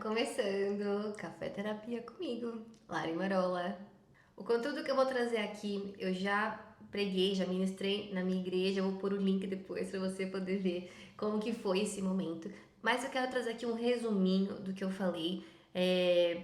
começando Café Terapia comigo, Lari Marola. O conteúdo que eu vou trazer aqui, eu já preguei, já ministrei na minha igreja, eu vou pôr o link depois para você poder ver como que foi esse momento. Mas eu quero trazer aqui um resuminho do que eu falei,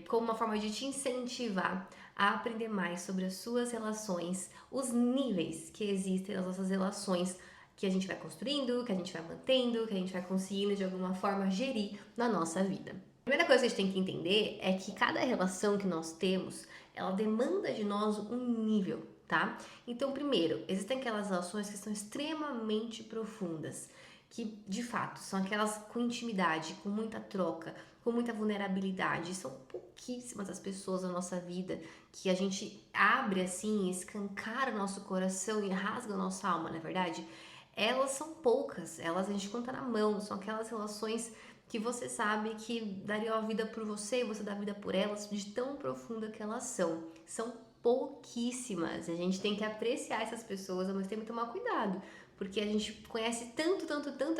como uma forma de te incentivar a aprender mais sobre as suas relações, os níveis que existem nas nossas relações, que a gente vai construindo, que a gente vai mantendo, que a gente vai conseguindo de alguma forma gerir na nossa vida. A primeira coisa que a gente tem que entender é que cada relação que nós temos, ela demanda de nós um nível, tá? Então, primeiro, existem aquelas relações que são extremamente profundas, que de fato são aquelas com intimidade, com muita troca, com muita vulnerabilidade. São pouquíssimas as pessoas na nossa vida que a gente abre assim, escancara o nosso coração e rasga a nossa alma, não é verdade? Elas são poucas, elas a gente conta na mão, são aquelas relações que você sabe que dariam a vida por você e você dá a vida por elas, de tão profunda que elas são. São pouquíssimas. A gente tem que apreciar essas pessoas, mas tem que tomar cuidado, porque a gente conhece tanto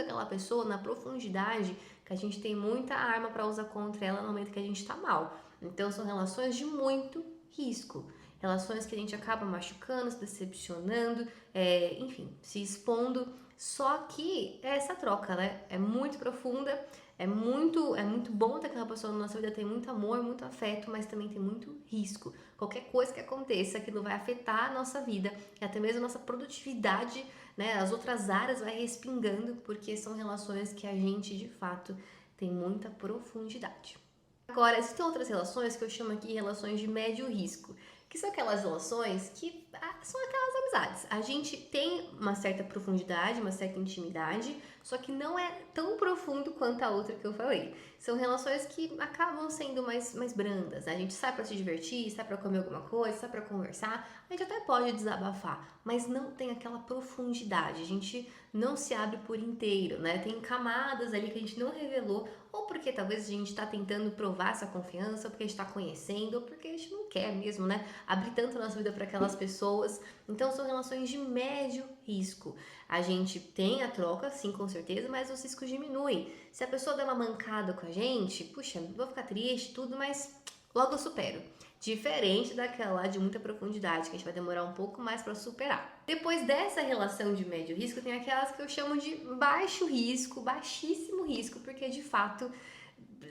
aquela pessoa na profundidade que a gente tem muita arma para usar contra ela no momento que a gente tá mal. Então são relações de muito risco. Relações que a gente acaba machucando, se decepcionando, enfim, se expondo. Só que essa troca, né, é muito profunda, é muito bom ter aquela pessoa na nossa vida, tem muito amor, muito afeto, mas também tem muito risco. Qualquer coisa que aconteça, aquilo vai afetar a nossa vida, e até mesmo a nossa produtividade, né, as outras áreas vai respingando, porque são relações que a gente, de fato, tem muita profundidade. Agora, existem outras relações que eu chamo aqui de relações de médio risco, que são aquelas relações que são aquelas amizades. A gente tem uma certa profundidade, uma certa intimidade, só que não é tão profundo quanto a outra que eu falei. São relações que acabam sendo mais brandas, né? A gente sai pra se divertir, sai pra comer alguma coisa, sai pra conversar, a gente até pode desabafar, mas não tem aquela profundidade, a gente não se abre por inteiro, né? Tem camadas ali que a gente não revelou, ou porque talvez a gente tá tentando provar essa confiança, ou porque a gente tá conhecendo, ou porque a gente não quer mesmo, né? Abrir tanto a nossa vida para aquelas pessoas. Então são relações de médio risco. A gente tem a troca, sim, com certeza, mas os riscos diminuem. Se a pessoa der uma mancada com a gente, puxa, vou ficar triste, tudo, mas logo eu supero. Diferente daquela lá de muita profundidade, que a gente vai demorar um pouco mais para superar. Depois dessa relação de médio risco, tem aquelas que eu chamo de baixo risco, baixíssimo risco, porque de fato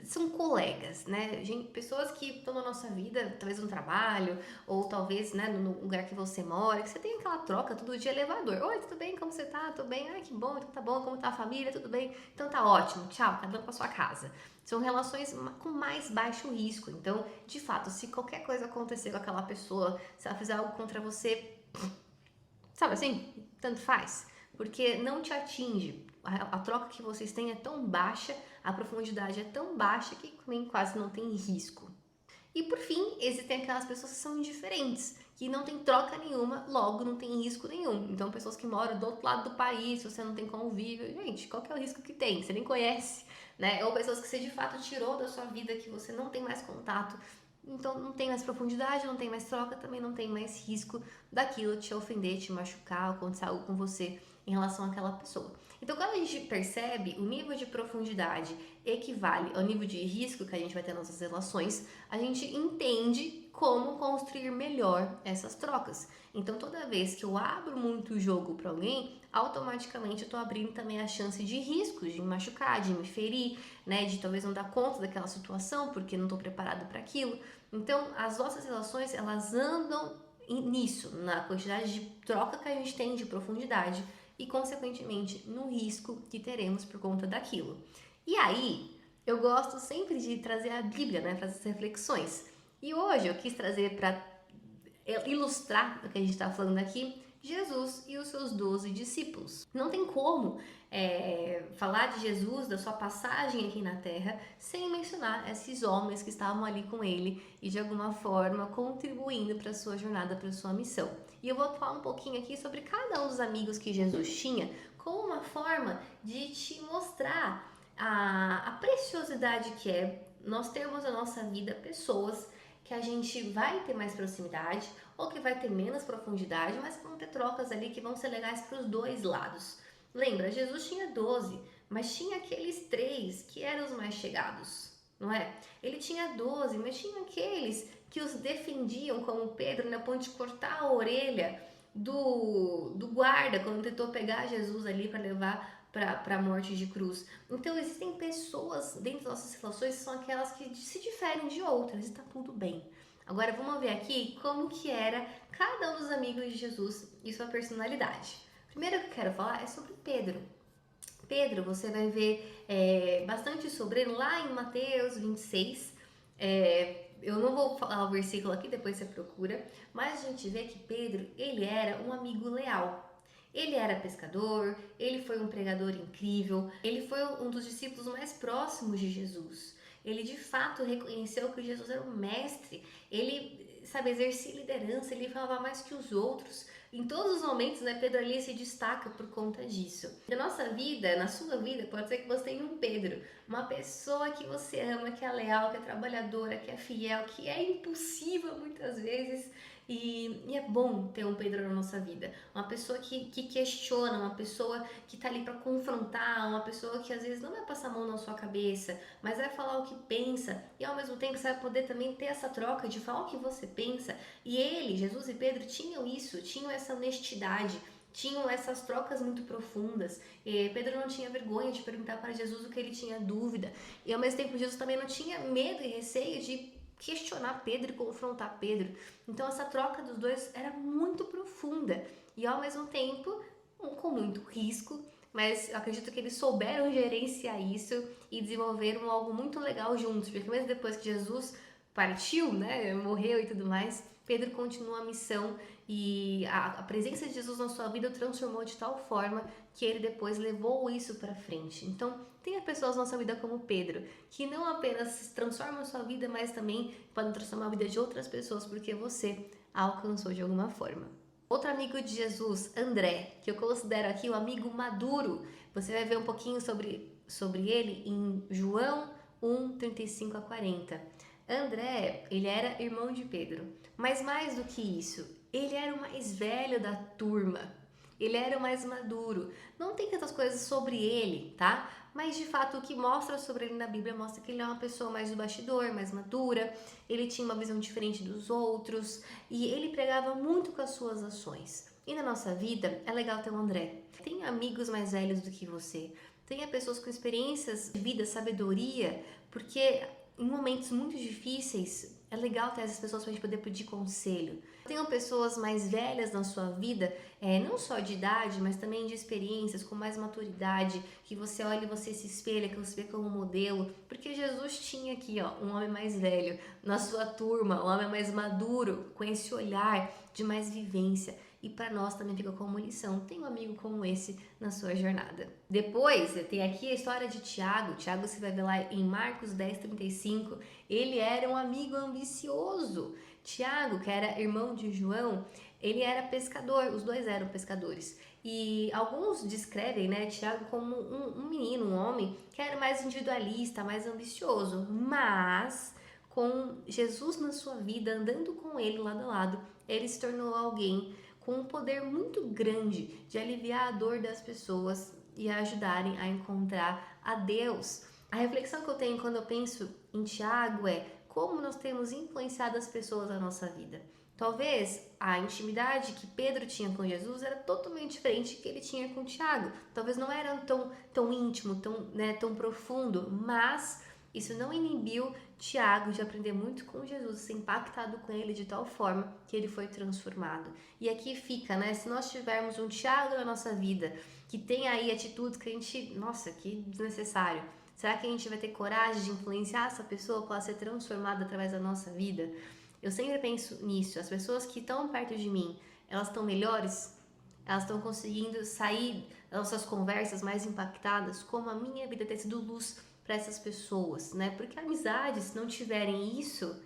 são colegas, né? Pessoas que estão na nossa vida, talvez no trabalho, ou talvez, né, no lugar que você mora, que você tem aquela troca todo de elevador. Oi, tudo bem? Como você tá? Tô bem? Ai, que bom, então tá bom. Como tá a família? Tudo bem? Então tá ótimo. Tchau, cada um pra sua casa. São relações com mais baixo risco. Então, de fato, se qualquer coisa acontecer com aquela pessoa, se ela fizer algo contra você, sabe assim? Tanto faz. Porque não te atinge. A troca que vocês têm é tão baixa, a profundidade é tão baixa que também quase não tem risco. E por fim, existem aquelas pessoas que são indiferentes, que não tem troca nenhuma, logo não tem risco nenhum. Então, pessoas que moram do outro lado do país, você não tem convívio, gente, qual que é o risco que tem? Você nem conhece, né? Ou pessoas que você de fato tirou da sua vida, que você não tem mais contato. Então não tem mais profundidade, não tem mais troca, também não tem mais risco daquilo te ofender, te machucar, ou acontecer algo com você em relação àquela pessoa. Então, quando a gente percebe o nível de profundidade equivale ao nível de risco que a gente vai ter nas nossas relações, a gente entende como construir melhor essas trocas. Então, toda vez que eu abro muito o jogo para alguém, automaticamente eu estou abrindo também a chance de riscos, de me machucar, de me ferir, né, de talvez não dar conta daquela situação porque não estou preparado para aquilo. Então, as nossas relações, elas andam nisso, na quantidade de troca que a gente tem de profundidade e, consequentemente, no risco que teremos por conta daquilo. E aí, eu gosto sempre de trazer a Bíblia, né, para essas reflexões. E hoje eu quis trazer para ilustrar o que a gente está falando aqui, Jesus e os seus 12 discípulos. Não tem como falar de Jesus, da sua passagem aqui na Terra, sem mencionar esses homens que estavam ali com ele e de alguma forma contribuindo para a sua jornada, para a sua missão. E eu vou falar um pouquinho aqui sobre cada um dos amigos que Jesus tinha, como uma forma de te mostrar a preciosidade que é nós termos na nossa vida pessoas que a gente vai ter mais proximidade ou que vai ter menos profundidade, mas vão ter trocas ali que vão ser legais para os dois lados. Lembra, Jesus tinha 12, mas tinha aqueles 3 que eram os mais chegados. não é? Ele tinha 12, mas tinha aqueles que os defendiam, como Pedro, na ponto de cortar a orelha do guarda quando tentou pegar Jesus ali para levar para a morte de cruz. Então existem pessoas dentro das nossas relações que são aquelas que se diferem de outras, e está tudo bem. Agora vamos ver aqui como que era cada um dos amigos de Jesus e sua personalidade. Primeiro que eu quero falar é sobre Pedro. Pedro, você vai ver bastante sobre ele lá em Mateus 26. Eu não vou falar o versículo aqui, depois você procura, mas a gente vê que Pedro, ele era um amigo leal. Ele era pescador, ele foi um pregador incrível, ele foi um dos discípulos mais próximos de Jesus. Ele de fato reconheceu que Jesus era um mestre, ele, sabe, exercia liderança, ele falava mais que os outros. Em todos os momentos, né, Pedro ali se destaca por conta disso. Na nossa vida, na sua vida, pode ser que você tenha um Pedro, uma pessoa que você ama, que é leal, que é trabalhadora, que é fiel, que é impulsiva muitas vezes. E é bom ter um Pedro na nossa vida. Uma pessoa que questiona, uma pessoa que tá ali para confrontar, uma pessoa que às vezes não vai passar a mão na sua cabeça, mas vai falar o que pensa. E ao mesmo tempo você vai poder também ter essa troca de falar o que você pensa. E ele, Jesus e Pedro, tinham isso, tinham essa honestidade, tinham essas trocas muito profundas. E Pedro não tinha vergonha de perguntar para Jesus o que ele tinha dúvida. E ao mesmo tempo Jesus também não tinha medo e receio de questionar Pedro e confrontar Pedro. Então essa troca dos dois era muito profunda e ao mesmo tempo com muito risco, mas eu acredito que eles souberam gerenciar isso e desenvolveram algo muito legal juntos, porque mesmo depois que Jesus partiu, né, morreu e tudo mais, Pedro continua a missão e a presença de Jesus na sua vida o transformou de tal forma que ele depois levou isso para frente. Então, tenha pessoas na sua vida como Pedro, que não apenas transformam a sua vida, mas também podem transformar a vida de outras pessoas porque você a alcançou de alguma forma. Outro amigo de Jesus, André, que eu considero aqui o amigo maduro. Você vai ver um pouquinho sobre ele em João 1, 35 a 40. André, ele era irmão de Pedro, mas mais do que isso, ele era o mais velho da turma. Ele era o mais maduro. Não tem tantas coisas sobre ele, tá? Mas de fato o que mostra sobre ele na Bíblia mostra que ele é uma pessoa mais do bastidor, mais madura. Ele tinha uma visão diferente dos outros e ele pregava muito com as suas ações. E na nossa vida é legal ter um André. Tenha amigos mais velhos do que você. Tenha pessoas com experiências de vida, sabedoria, porque em momentos muito difíceis é legal ter essas pessoas para a gente poder pedir conselho. Tenham pessoas mais velhas na sua vida, não só de idade, mas também de experiências, com mais maturidade, que você olha e você se espelha, que você vê como modelo, porque Jesus tinha aqui, ó, um homem mais velho na sua turma, um homem mais maduro, com esse olhar de mais vivência. E para nós também fica como lição, tem um amigo como esse na sua jornada. Depois, tem aqui a história de Tiago. Tiago, você vai ver lá em Marcos 10:35, ele era um amigo ambicioso. Tiago, que era irmão de João, ele era pescador, os dois eram pescadores. E alguns descrevem, né, Tiago como um menino, um homem que era mais individualista, mais ambicioso, mas com Jesus na sua vida, andando com ele lado a lado, ele se tornou alguém com um poder muito grande de aliviar a dor das pessoas e ajudarem a encontrar a Deus. A reflexão que eu tenho quando eu penso em Tiago é como nós temos influenciado as pessoas na nossa vida. Talvez a intimidade que Pedro tinha com Jesus era totalmente diferente do que ele tinha com Tiago. Talvez não era tão íntimo, tão profundo, mas isso não inibiu Tiago de aprender muito com Jesus, ser impactado com ele de tal forma que ele foi transformado. E aqui fica, né? Se nós tivermos um Tiago na nossa vida que tem aí atitudes que a gente, nossa, que desnecessário. Será que a gente vai ter coragem de influenciar essa pessoa para ela ser transformada através da nossa vida? Eu sempre penso nisso. As pessoas que estão perto de mim, elas estão melhores? Elas estão conseguindo sair das nossas conversas mais impactadas? Como a minha vida tem sido luz para essas pessoas, né? Porque amizades, se não tiverem isso,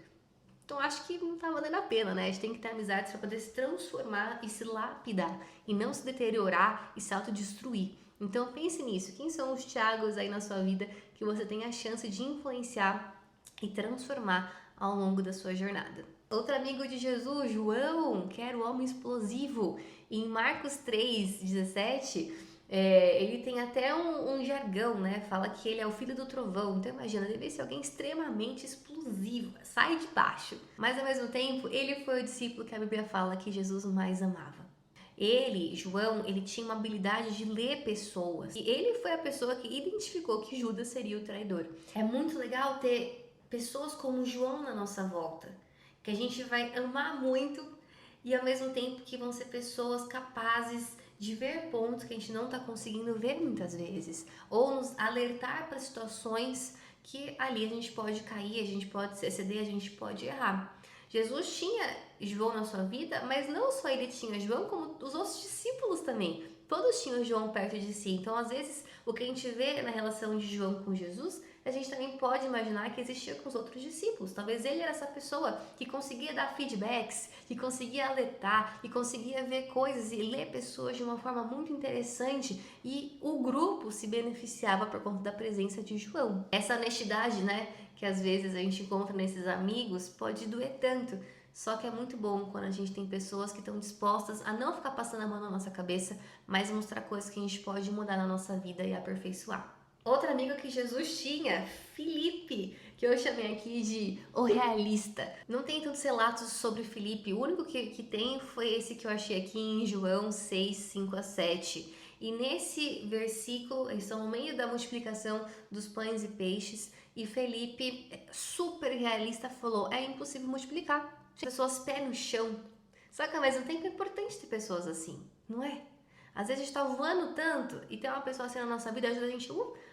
então acho que não tá valendo a pena, né? A gente tem que ter amizades para poder se transformar e se lapidar e não se deteriorar e se autodestruir. Então pense nisso. Quem são os Tiagos aí na sua vida que você tem a chance de influenciar e transformar ao longo da sua jornada? Outro amigo de Jesus, João, que era o homem explosivo. Em Marcos 3:17, Ele tem até um jargão, né? Fala que ele é o filho do trovão. Então imagina, deve ser alguém extremamente explosivo, sai de baixo. Mas ao mesmo tempo, ele foi o discípulo que a Bíblia fala que Jesus mais amava. Ele, João, ele tinha uma habilidade de ler pessoas. E ele foi a pessoa que identificou que Judas seria o traidor. É muito legal ter pessoas como João na nossa volta, que a gente vai amar muito e ao mesmo tempo que vão ser pessoas capazes de ver pontos que a gente não está conseguindo ver muitas vezes, ou nos alertar para situações que ali a gente pode cair, a gente pode se exceder, a gente pode errar. Jesus tinha João na sua vida, mas não só ele tinha João, como os outros discípulos também. Todos tinham João perto de si. Então, às vezes, o que a gente vê na relação de João com Jesus, a gente também pode imaginar que existia com os outros discípulos. Talvez ele era essa pessoa que conseguia dar feedbacks, que conseguia alertar, que conseguia ver coisas e ler pessoas de uma forma muito interessante, e o grupo se beneficiava por conta da presença de João. Essa honestidade, né, que às vezes a gente encontra nesses amigos pode doer tanto. Só que é muito bom quando a gente tem pessoas que estão dispostas a não ficar passando a mão na nossa cabeça, mas mostrar coisas que a gente pode mudar na nossa vida e aperfeiçoar. Outro amigo que Jesus tinha, Filipe, que eu chamei aqui de o realista. Não tem tantos relatos sobre Filipe, o único que tem foi esse que eu achei aqui em João 6, 5 a 7. E nesse versículo, eles estão no meio da multiplicação dos pães e peixes, e Felipe, super realista, falou: é impossível multiplicar. As pessoas pé no chão. Só que ao mesmo tempo é importante ter pessoas assim, não é? Às vezes a gente tá voando tanto e ter uma pessoa assim na nossa vida ajuda a gente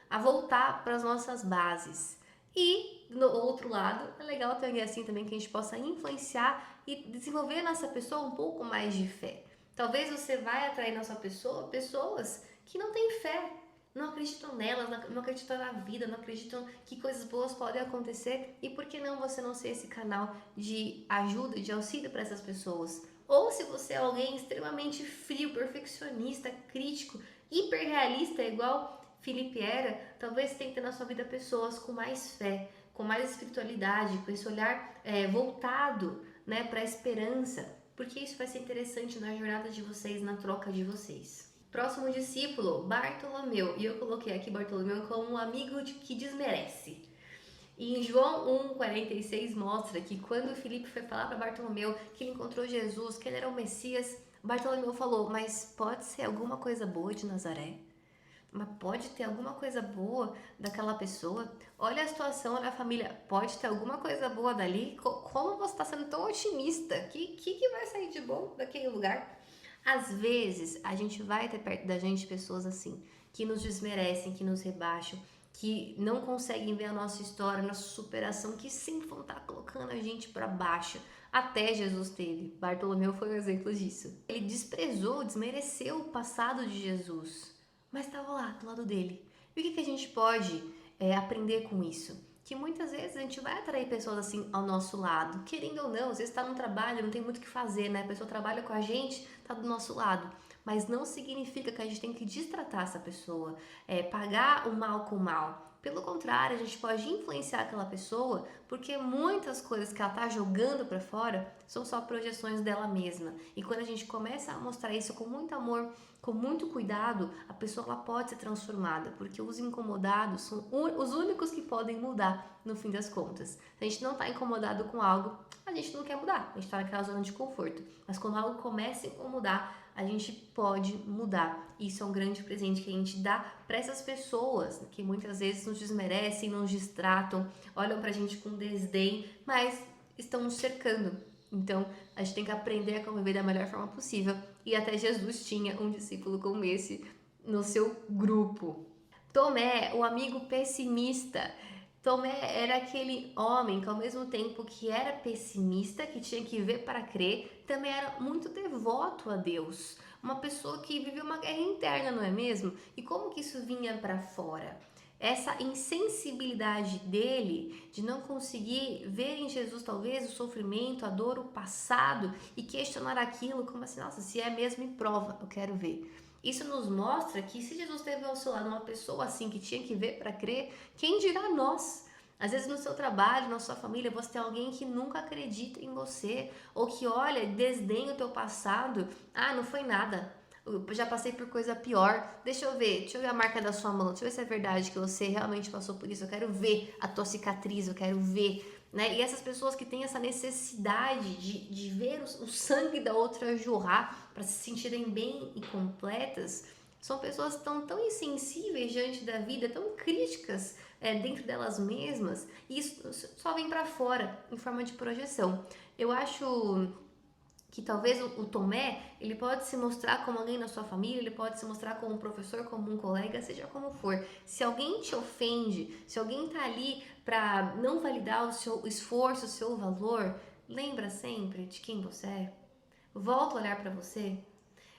a voltar para as nossas bases. E no outro lado, é legal ter alguém assim também que a gente possa influenciar e desenvolver nessa pessoa um pouco mais de fé. Talvez você vai atrair na sua pessoa pessoas que não têm fé, não acreditam nelas, não acreditam na vida, não acreditam que coisas boas podem acontecer. E por que não você não ser esse canal de ajuda, de auxílio para essas pessoas? Ou se você é alguém extremamente frio, perfeccionista, crítico, hiperrealista, igual Felipe era, talvez tenha que ter na sua vida pessoas com mais fé, com mais espiritualidade, com esse olhar voltado, né, para a esperança, porque isso vai ser interessante na jornada de vocês, na troca de vocês. Próximo discípulo, Bartolomeu. E eu coloquei aqui Bartolomeu como um amigo que desmerece. E em João 1,46 mostra que quando Filipe foi falar para Bartolomeu que ele encontrou Jesus, que ele era o Messias, Bartolomeu falou: mas pode ser alguma coisa boa de Nazaré? Mas pode ter alguma coisa boa daquela pessoa? Olha a situação, olha a família. Pode ter alguma coisa boa dali? Como você está sendo tão otimista? Que vai sair de bom daquele lugar? Às vezes, a gente vai ter perto da gente pessoas assim, que nos desmerecem, que nos rebaixam, que não conseguem ver a nossa história, a nossa superação, que sempre vão estar colocando a gente para baixo. Até Jesus teve. Bartolomeu foi um exemplo disso. Ele desprezou, desmereceu o passado de Jesus, mas estava lá, do lado dele. E o que a gente pode aprender com isso? Que muitas vezes a gente vai atrair pessoas assim ao nosso lado, querendo ou não, às vezes está no trabalho, não tem muito o que fazer, né? A pessoa trabalha com a gente, está do nosso lado, mas não significa que a gente tem que destratar essa pessoa, pagar o mal com o mal. Pelo contrário, a gente pode influenciar aquela pessoa, porque muitas coisas que ela está jogando para fora são só projeções dela mesma. E quando a gente começa a mostrar isso com muito amor, com muito cuidado, a pessoa ela pode ser transformada, porque os incomodados são os únicos que podem mudar no fim das contas. Se a gente não está incomodado com algo, a gente não quer mudar, a gente está naquela zona de conforto. Mas quando algo começa a incomodar, a gente pode mudar. Isso é um grande presente que a gente dá para essas pessoas que muitas vezes nos desmerecem, nos distratam, olham para a gente com desdém, mas estão nos cercando. Então, a gente tem que aprender a conviver da melhor forma possível. E até Jesus tinha um discípulo como esse no seu grupo. Tomé, o amigo pessimista. Tomé era aquele homem que, ao mesmo tempo que era pessimista, que tinha que ver para crer, também era muito devoto a Deus. Uma pessoa que viveu uma guerra interna, não é mesmo? E como que isso vinha para fora? Essa insensibilidade dele de não conseguir ver em Jesus talvez o sofrimento, a dor, o passado e questionar aquilo como assim, nossa, se é mesmo, me prova, eu quero ver. Isso nos mostra que se Jesus teve ao seu lado uma pessoa assim que tinha que ver para crer, quem dirá nós? Às vezes no seu trabalho, na sua família, você tem alguém que nunca acredita em você ou que olha, desdenha o teu passado. Ah, não foi nada. Eu já passei por coisa pior. Deixa eu ver a marca da sua mão. Deixa eu ver se é verdade que você realmente passou por isso. Eu quero ver a tua cicatriz, eu quero ver, né? E essas pessoas que têm essa necessidade de ver o sangue da outra jorrar para se sentirem bem e completas, são pessoas que estão tão insensíveis diante da vida, tão críticas dentro delas mesmas, e isso só vem para fora em forma de projeção. Eu acho que talvez o Tomé, ele pode se mostrar como alguém na sua família, ele pode se mostrar como um professor, como um colega, seja como for. Se alguém te ofende, se alguém tá ali para não validar o seu esforço, o seu valor, lembra sempre de quem você é. Volta a olhar para você.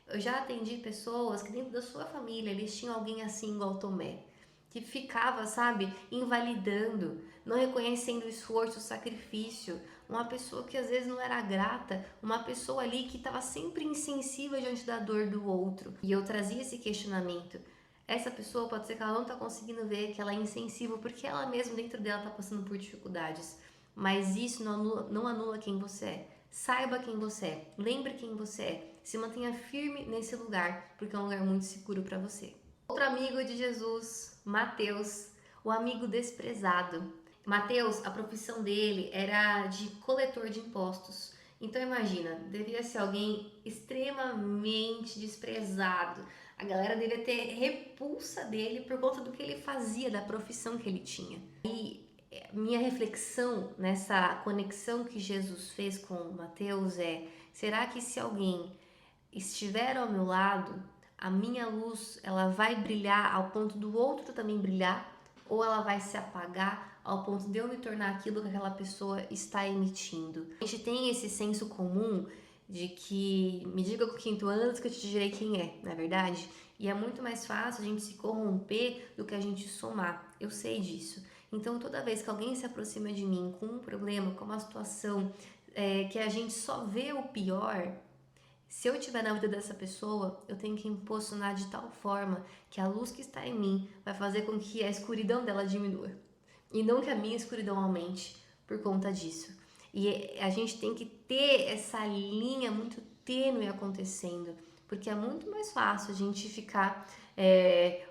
Eu já atendi pessoas que dentro da sua família eles tinham alguém assim igual Tomé, que ficava, sabe, invalidando, não reconhecendo o esforço, o sacrifício, uma pessoa que às vezes não era grata, uma pessoa ali que estava sempre insensível diante da dor do outro. E eu trazia esse questionamento. Essa pessoa pode ser que ela não está conseguindo ver que ela é insensível porque ela mesma dentro dela está passando por dificuldades. Mas isso não anula quem você é. Saiba quem você é, lembre quem você é, se mantenha firme nesse lugar, porque é um lugar muito seguro para você. Outro amigo de Jesus, Mateus, o amigo desprezado. Mateus, a profissão dele era de coletor de impostos. Então imagina, devia ser alguém extremamente desprezado. A galera devia ter repulsa dele por conta do que ele fazia, da profissão que ele tinha. E minha reflexão nessa conexão que Jesus fez com Mateus é: será que se alguém estiver ao meu lado, a minha luz ela vai brilhar ao ponto do outro também brilhar, ou ela vai se apagar ao ponto de eu me tornar aquilo que aquela pessoa está emitindo? A gente tem esse senso comum de que me diga com quem tu andas que eu te direi quem é, não é verdade? E é muito mais fácil a gente se corromper do que a gente somar. Eu sei disso. Então, toda vez que alguém se aproxima de mim com um problema, com uma situação que a gente só vê o pior, se eu estiver na vida dessa pessoa, eu tenho que impulsionar de tal forma que a luz que está em mim vai fazer com que a escuridão dela diminua. E não que a minha escuridão aumente por conta disso. E a gente tem que ter essa linha muito tênue acontecendo, porque é muito mais fácil a gente ficar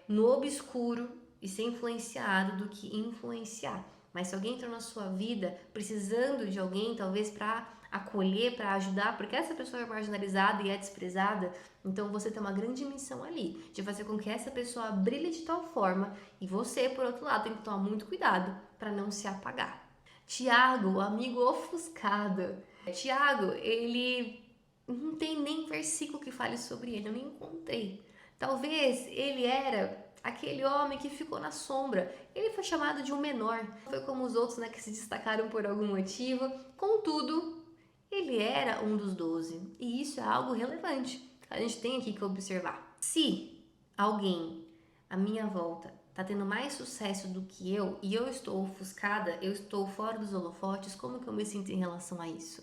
no obscuro e ser influenciado do que influenciar. Mas se alguém entrou na sua vida precisando de alguém, talvez para acolher, para ajudar, porque essa pessoa é marginalizada e é desprezada, então você tem uma grande missão ali, de fazer com que essa pessoa brilhe de tal forma, e você, por outro lado, tem que tomar muito cuidado para não se apagar. Tiago, o amigo ofuscado. Tiago, ele não tem nem versículo que fale sobre ele, eu nem encontrei. Talvez ele era aquele homem que ficou na sombra. Ele foi chamado de um menor. Foi como os outros, né, que se destacaram por algum motivo. Contudo, ele era um dos 12. E isso é algo relevante. A gente tem aqui que observar. Se alguém à minha volta está tendo mais sucesso do que eu e eu estou ofuscada, eu estou fora dos holofotes, como que eu me sinto em relação a isso?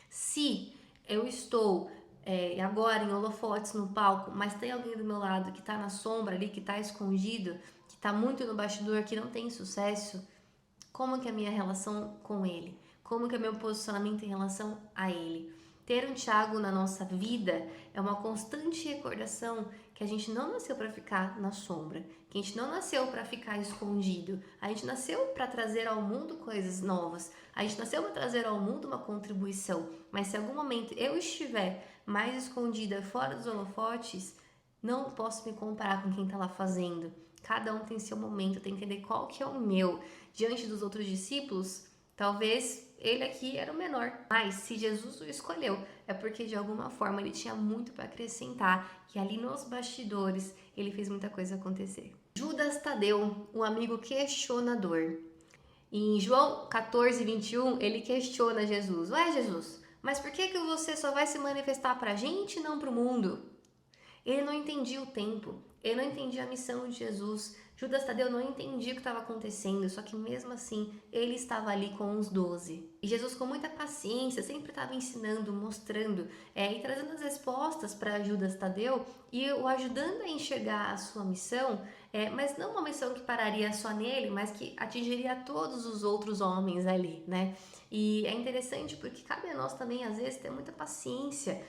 Se eu estou agora em holofotes no palco, mas tem alguém do meu lado que está na sombra ali, que está escondido, que está muito no bastidor, que não tem sucesso, como que é a minha relação com ele? Como que é meu posicionamento em relação a ele? Ter um Tiago na nossa vida é uma constante recordação que a gente não nasceu para ficar na sombra, que a gente não nasceu para ficar escondido, a gente nasceu para trazer ao mundo coisas novas, a gente nasceu para trazer ao mundo uma contribuição, mas se em algum momento eu estiver mais escondida, fora dos holofotes, não posso me comparar com quem está lá fazendo. Cada um tem seu momento, tem que entender qual que é o meu. Diante dos outros discípulos, talvez ele aqui era o menor, mas se Jesus o escolheu, é porque de alguma forma ele tinha muito para acrescentar, e ali nos bastidores ele fez muita coisa acontecer. Judas Tadeu, um amigo questionador. Em João 14, 21, ele questiona Jesus. Ué, Jesus, mas por que você só vai se manifestar para a gente e não para o mundo? Ele não entendia o tempo, ele não entendia a missão de Jesus. Judas Tadeu não entendia o que estava acontecendo, só que mesmo assim ele estava ali com os 12. E Jesus, com muita paciência, sempre estava ensinando, mostrando e trazendo as respostas para Judas Tadeu e o ajudando a enxergar a sua missão, mas não uma missão que pararia só nele, mas que atingiria todos os outros homens ali, né? E é interessante porque cabe a nós também, às vezes, ter muita paciência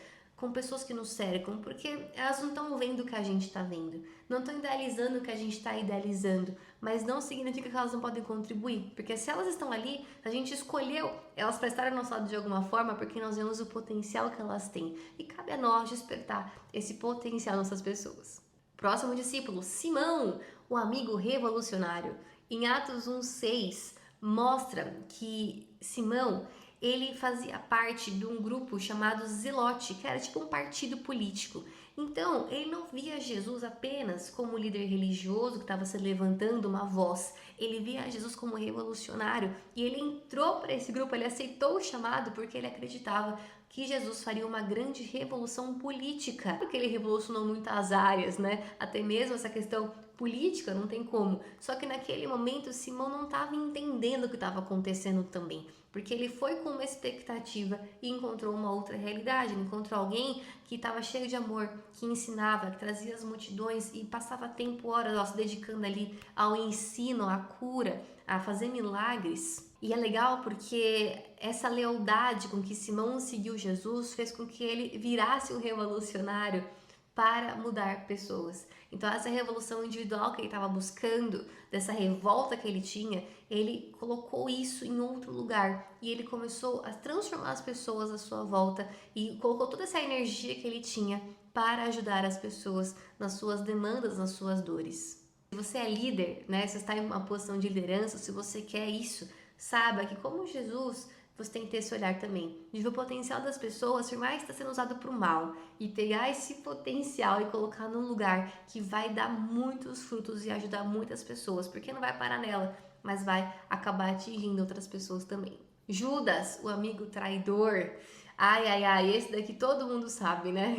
com pessoas que nos cercam, porque elas não estão vendo o que a gente está vendo, não estão idealizando o que a gente está idealizando, mas não significa que elas não podem contribuir, porque se elas estão ali, a gente escolheu elas para estar ao nosso lado de alguma forma, porque nós vemos o potencial que elas têm, e cabe a nós despertar esse potencial nessas pessoas. Próximo discípulo, Simão, o amigo revolucionário. Em Atos 1:6 mostra que Simão, ele fazia parte de um grupo chamado Zelote, que era tipo um partido político. Então, ele não via Jesus apenas como líder religioso que estava se levantando uma voz. Ele via Jesus como revolucionário e ele entrou para esse grupo, ele aceitou o chamado porque ele acreditava que Jesus faria uma grande revolução política, porque ele revolucionou muitas áreas, né? Até mesmo essa questão política, não tem como. Só que naquele momento Simão não estava entendendo o que estava acontecendo também, porque ele foi com uma expectativa e encontrou uma outra realidade. Ele encontrou alguém que estava cheio de amor, que ensinava, que trazia as multidões e passava tempo, horas, ó, se dedicando ali ao ensino, à cura, a fazer milagres. E é legal porque essa lealdade com que Simão seguiu Jesus fez com que ele virasse um revolucionário para mudar pessoas. Então essa revolução individual que ele estava buscando, dessa revolta que ele tinha, ele colocou isso em outro lugar e ele começou a transformar as pessoas à sua volta e colocou toda essa energia que ele tinha para ajudar as pessoas nas suas demandas, nas suas dores. Se você é líder, né, você está em uma posição de liderança, se você quer isso, saiba que como Jesus, você tem que ter esse olhar também, de ver o potencial das pessoas, por mais que está sendo usado para o mal, e pegar esse potencial e colocar num lugar que vai dar muitos frutos e ajudar muitas pessoas, porque não vai parar nela, mas vai acabar atingindo outras pessoas também. Judas, o amigo traidor, ai, ai, ai, esse daqui todo mundo sabe, né?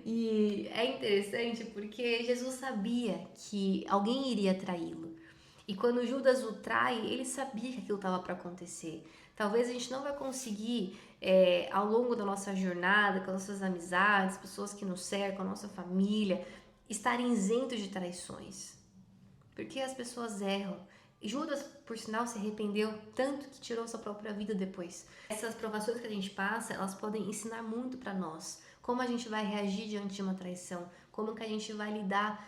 E é interessante porque Jesus sabia que alguém iria traí-lo. E quando Judas o trai, ele sabia que aquilo estava para acontecer. Talvez a gente não vai conseguir, ao longo da nossa jornada, com as nossas amizades, pessoas que nos cercam, a nossa família, estarem isentos de traições. Porque as pessoas erram. E Judas, por sinal, se arrependeu tanto que tirou sua própria vida depois. Essas provações que a gente passa, elas podem ensinar muito para nós. Como a gente vai reagir diante de uma traição. Como que a gente vai lidar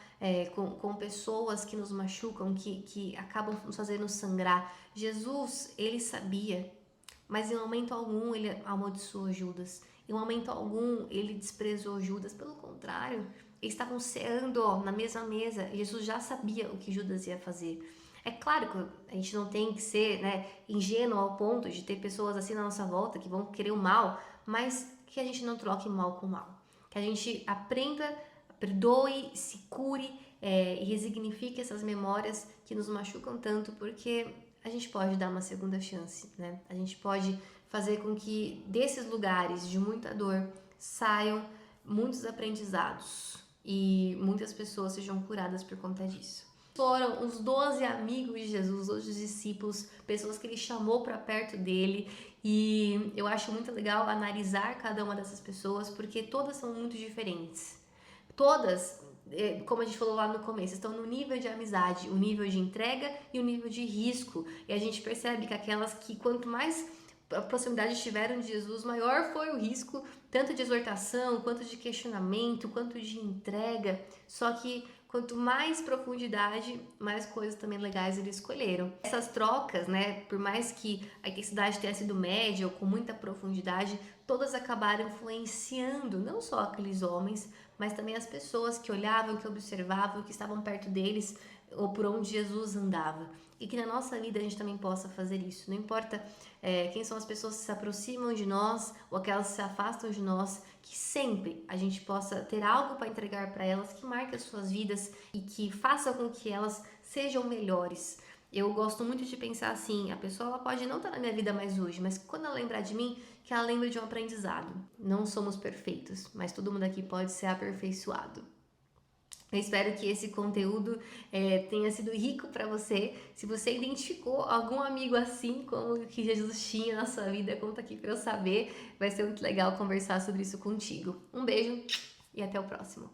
com pessoas que nos machucam, que acabam nos fazendo sangrar. Jesus, ele sabia, mas em momento algum ele amaldiçoou Judas. Em momento algum ele desprezou Judas. Pelo contrário, eles estavam ceando na mesma mesa. Jesus já sabia o que Judas ia fazer. É claro que a gente não tem que ser, né, ingênuo ao ponto de ter pessoas assim na nossa volta que vão querer o mal, mas que a gente não troque mal com mal. Que a gente aprenda, perdoe, se cure e resignifique essas memórias que nos machucam tanto, porque a gente pode dar uma segunda chance, né? A gente pode fazer com que desses lugares de muita dor saiam muitos aprendizados e muitas pessoas sejam curadas por conta disso. Foram os 12 amigos de Jesus, os discípulos, pessoas que ele chamou para perto dele, e eu acho muito legal analisar cada uma dessas pessoas, porque todas são muito diferentes. Todas, como a gente falou lá no começo, estão no nível de amizade, o nível de entrega e o nível de risco. E a gente percebe que aquelas que quanto mais proximidade tiveram de Jesus, maior foi o risco, tanto de exortação, quanto de questionamento, quanto de entrega. Só que quanto mais profundidade, mais coisas também legais eles escolheram. Essas trocas, né, por mais que a intensidade tenha sido média ou com muita profundidade, todas acabaram influenciando não só aqueles homens, mas também as pessoas que olhavam, que observavam, que estavam perto deles ou por onde Jesus andava. E que na nossa vida a gente também possa fazer isso. Não importa quem são as pessoas que se aproximam de nós ou aquelas que se afastam de nós, que sempre a gente possa ter algo para entregar para elas que marque as suas vidas e que faça com que elas sejam melhores. Eu gosto muito de pensar assim, a pessoa ela pode não estar na minha vida mais hoje, mas quando ela lembrar de mim, que ela lembre de um aprendizado. Não somos perfeitos, mas todo mundo aqui pode ser aperfeiçoado. Eu espero que esse conteúdo tenha sido rico para você. Se você identificou algum amigo assim como o que Jesus tinha na sua vida, conta aqui para eu saber. Vai ser muito legal conversar sobre isso contigo. Um beijo e até o próximo.